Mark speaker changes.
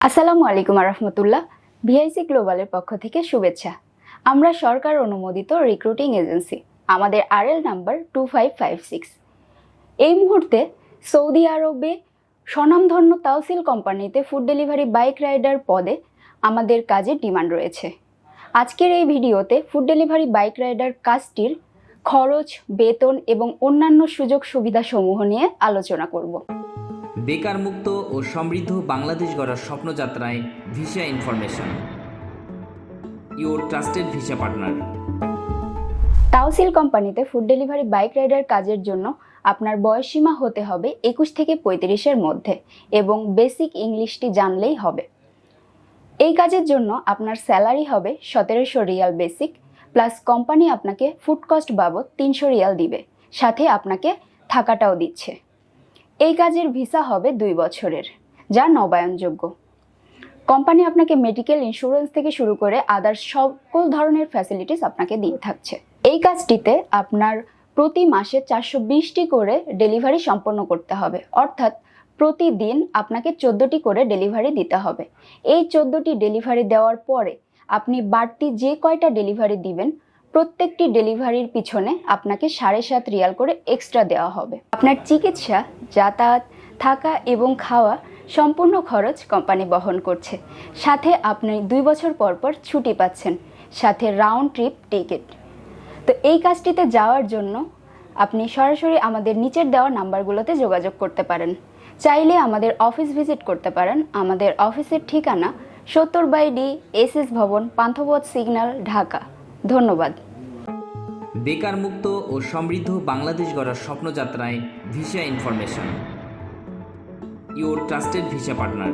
Speaker 1: আসসালামু আলাইকুম রহমতুল্লাহ। ভিআইসি গ্লোবালের পক্ষ থেকে শুভেচ্ছা। আমরা সরকার অনুমোদিত রিক্রুটিং এজেন্সি। আমাদের আরএল নাম্বার 2556। এই মুহূর্তে সৌদি আরবে স্বনামধন্য তাওসিল কোম্পানিতে ফুড ডেলিভারি বাইক রাইডার পদে আমাদের কাজের ডিমান্ড রয়েছে। আজকের এই ভিডিওতে ফুড ডেলিভারি বাইক রাইডার কাজটির খরচ, বেতন এবং অন্যান্য সুযোগ সুবিধাসমূহ নিয়ে আলোচনা করব।
Speaker 2: বেকার মুক্ত ও সমৃদ্ধ বাংলাদেশ গড়ার স্বপ্নযাত্রায় visa information, your trusted visa partner.
Speaker 1: তাওসিল কোম্পানিতে ফুড ডেলিভারি বাইক রাইডার কাজের জন্য আপনার বয়সসীমা হতে হবে 21 থেকে 35-এর মধ্যে এবং বেসিক ইংলিশটি জানলেই হবে। এই কাজের জন্য আপনার স্যালারি হবে 1700 রিয়াল বেসিক, প্লাস কোম্পানি আপনাকে ফুড কস্ট বাবদ 300 রিয়াল দিবে, সাথে আপনাকে থাকাটাও দিচ্ছে। এই কাজের ভিসা হবে 2 বছরের, যা নবায়নযোগ্য। কোম্পানি আপনাকে মেডিকেল ইন্স্যুরেন্স থেকে শুরু করে আদার্স সকল ধরনের ফ্যাসিলিটিস আপনাকে দিয়ে থাকছে। এই কাজটিতে আপনার প্রতি মাসে 420টি করে ডেলিভারি সম্পন্ন করতে হবে, অর্থাৎ প্রতিদিন আপনাকে 14টি করে ডেলিভারি দিতে হবে। এই 14টি ডেলিভারি দেওয়ার পরে আপনি বাড়তি যে কয়টা ডেলিভারি দিবেন, প্রত্যেকটি ডেলিভারির পিছনে আপনাকে 7.5 রিয়াল করে এক্সট্রা দেওয়া হবে। আপনার চিকিৎসা, যাতায়াত, থাকা এবং খাওয়া সম্পূর্ণ খরচ কোম্পানি বহন করছে। সাথে আপনি 2 বছর পর পর ছুটি পাচ্ছেন, সাথে রাউন্ড ট্রিপ টিকিট। তো এই কাজটিতে যাওয়ার জন্য আপনি সরাসরি আমাদের নিচের দেওয়া নাম্বারগুলোতে যোগাযোগ করতে পারেন। চাইলে আমাদের অফিস ভিজিট করতে পারেন। আমাদের অফিসের ঠিকানা 70/D এসএস ভবন, পান্থপথ সিগন্যাল, ঢাকা। ধন্যবাদ।
Speaker 2: বেকার মুক্ত ও সমৃদ্ধ বাংলাদেশ গড়ার স্বপ্নযাত্রায় visa information, your trusted visa partner.